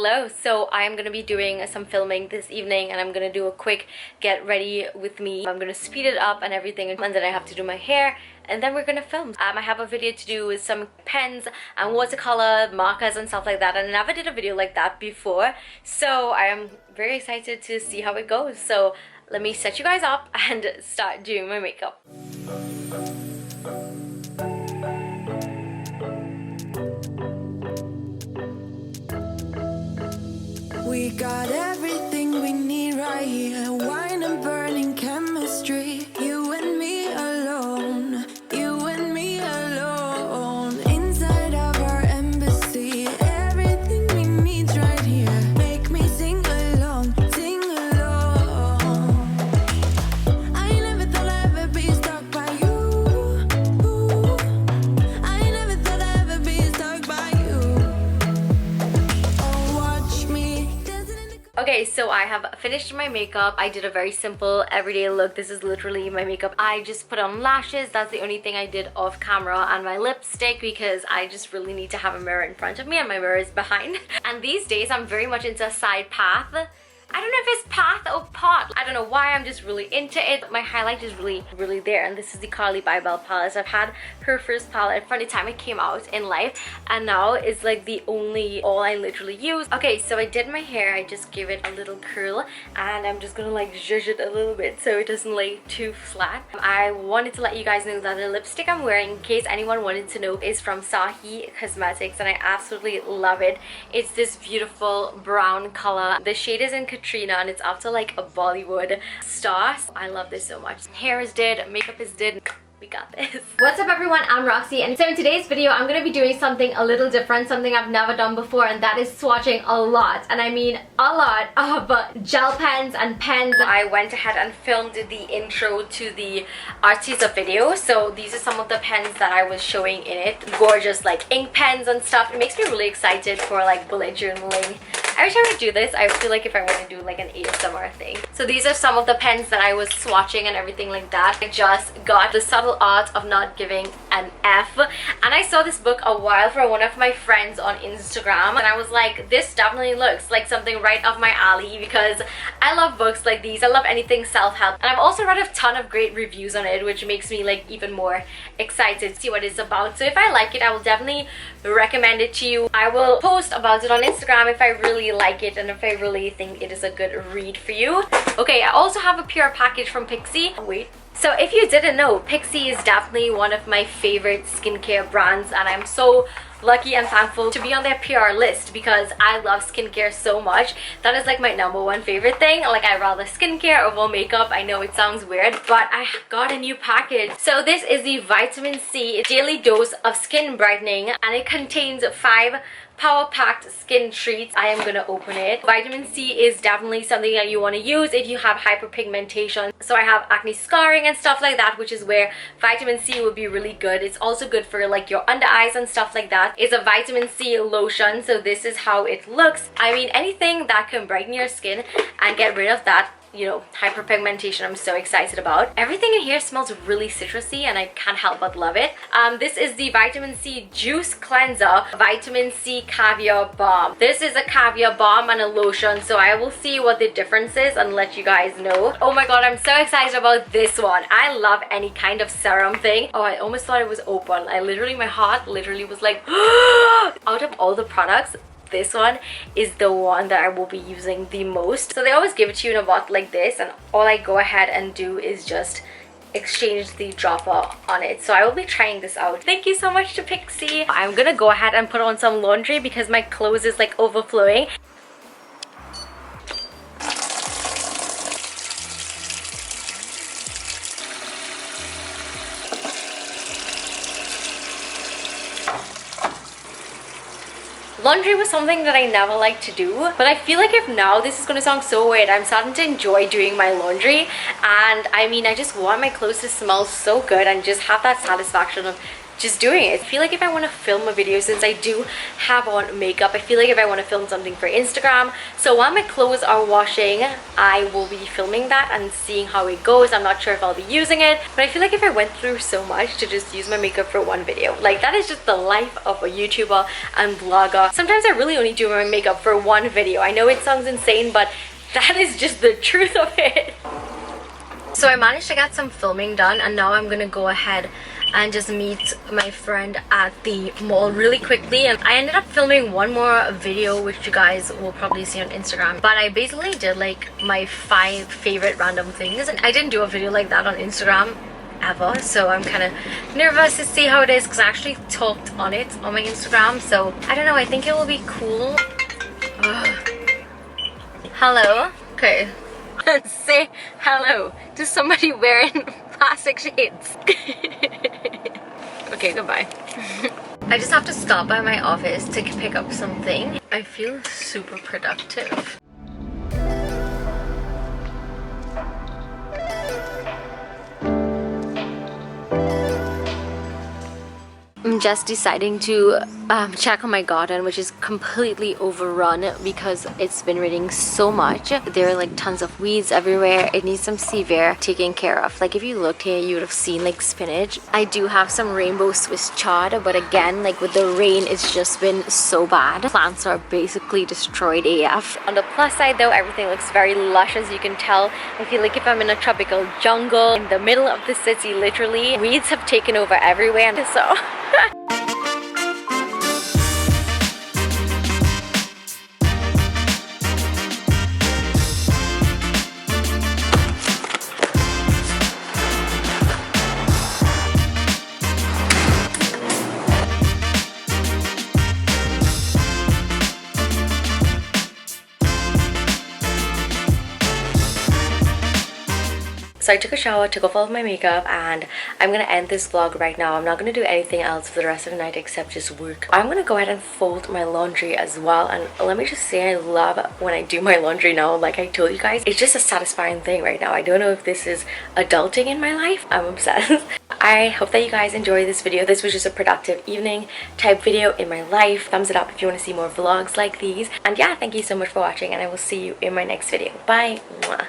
Hello, so I am gonna be doing some filming this evening and I'm gonna do a quick get ready with me. I'm gonna speed it up and everything, and then I have to do my hair and then we're gonna film. I have a video to do with some pens and watercolor markers and stuff like that, and I never did a video like that before, so I am very excited to see how it goes. So let me set you guys up and start doing my makeup. We got everything we need right here. Wine and burning chemistry. You and me alone. You and me alone. Inside of our embassy. Everything we need right here. Make me sing along. Sing along. I never thought I'd ever be stuck by you. I never thought I'd ever be stuck by you. Oh, watch me. Okay, so I have finished my makeup. I did a very simple everyday look. This is literally my makeup. I just put on lashes. That's the only thing I did off camera, and my lipstick because I just really need to have a mirror in front of me and my mirror is behind. And these days I'm very much into a side path. I don't know if it's path or pot. I don't know why, I'm just really into it. My highlight is really there, and this is the Carly Bybel palette. I've had her first palette from the time it came out in life, and now it's like the all I literally use. Okay, so I did my hair. I just gave it a little curl, and I'm just gonna like zhuzh it a little bit so it doesn't lay too flat. I wanted to let you guys know that the lipstick I'm wearing, in case anyone wanted to know, is from Sahi Cosmetics, and I absolutely love it. It's this beautiful brown color. The shade is in Katrina, and it's after like a Bollywood star. I love this so much. Hair is did, makeup is did. We got this. What's up everyone, I'm Roxy, and so in today's video I'm going to be doing something a little different, something I've never done before, and that is swatching a lot, and I mean a lot of gel pens and pens. I went ahead and filmed the intro to the Arteza video, so these are some of the pens that I was showing in it. Gorgeous like ink pens and stuff. It makes me really excited for like bullet journaling. Every time I do this, I feel like if I want to do like an ASMR thing. So these are some of the pens that I was swatching and everything like that. I just got The Subtle Art of Not Giving an F, and I saw this book a while from one of my friends on Instagram, and I was like, this definitely looks like something right up my alley because I love books like these. I love anything self-help, and I've also read a ton of great reviews on it, which makes me like even more excited to see what it's about. So if I like it, I will definitely recommend it to you. I will post about it on Instagram if I really like it and if I really think it is a good read for you. Okay, I also have a PR package from Pixi. Wait. So if you didn't know, Pixi is definitely one of my favorite skincare brands, and I'm so lucky and thankful to be on their PR list because I love skincare so much. That is like my #1 favorite thing. Like, I rather skincare over makeup. I know it sounds weird, but I got a new package. So this is the Vitamin C Daily Dose of Skin Brightening, and it contains 5 power-packed skin treats. I am gonna open it. Vitamin C is definitely something that you want to use if you have hyperpigmentation. So I have acne scarring and stuff like that, which is where vitamin C would be really good. It's also good for like your under eyes and stuff like that. It's a vitamin C lotion, so this is how it looks. I mean, anything that can brighten your skin and get rid of that, you know, hyperpigmentation, I'm so excited about. Everything in here smells really citrusy, and I can't help but love it. This is the Vitamin C Juice Cleanser Vitamin C Caviar Balm. This is a caviar balm and a lotion, so I will see what the difference is and let you guys know. Oh my god, I'm so excited about this one. I love any kind of serum thing. Oh, I almost thought it was open. My heart literally was like out of all the products, this one is the one that I will be using the most. So they always give it to you in a bottle like this, and all I go ahead and do is just exchange the dropper on it. So I will be trying this out. Thank you so much to Pixi. I'm gonna go ahead and put on some laundry because my clothes is like overflowing. Laundry was something that I never liked to do, but I feel like if now, this is gonna sound so weird, I'm starting to enjoy doing my laundry, and I mean, I just want my clothes to smell so good and just have that satisfaction of just doing it. I feel like if I want to film a video, since I do have on makeup, I feel like if I want to film something for Instagram, so while my clothes are washing, I will be filming that and seeing how it goes. I'm not sure if I'll be using it, but I feel like if I went through so much to just use my makeup for one video, like that is just the life of a YouTuber and blogger. Sometimes I really only do my makeup for one video. I know it sounds insane, but that is just the truth of it. So I managed to get some filming done, and now I'm gonna go ahead and just meet my friend at the mall really quickly. And I ended up filming one more video, which you guys will probably see on Instagram, but I basically did like my 5 favorite random things, and I didn't do a video like that on Instagram ever, so I'm kind of nervous to see how it is because I actually talked on it on my Instagram, so I don't know, I think it will be cool. Ugh. Hello. Okay. Say hello to somebody wearing plastic shades. Okay, goodbye. I just have to stop by my office to pick up something. I feel super productive. I'm just deciding to check on my garden, which is completely overrun because it's been raining so much. There are like tons of weeds everywhere. It needs some severe taking care of. Like if you looked here, you would have seen like spinach. I do have some rainbow Swiss chard, but again, like with the rain, it's just been so bad. Plants are basically destroyed AF. On the plus side though, everything looks very lush, as you can tell. I feel like if I'm in a tropical jungle in the middle of the city, literally. Weeds have taken over everywhere, so So I took a shower, took off all of my makeup, and I'm gonna end this vlog right now. I'm not gonna do anything else for the rest of the night except just work. I'm gonna go ahead and fold my laundry as well, and let me just say I love when I do my laundry now. Like I told you guys, it's just a satisfying thing right now. I don't know if this is adulting in my life. I'm obsessed. I hope that you guys enjoyed this video. This was just a productive evening type video in my life. Thumbs it up if you want to see more vlogs like these. And yeah, thank you so much for watching, and I will see you in my next video. Bye. Mwah.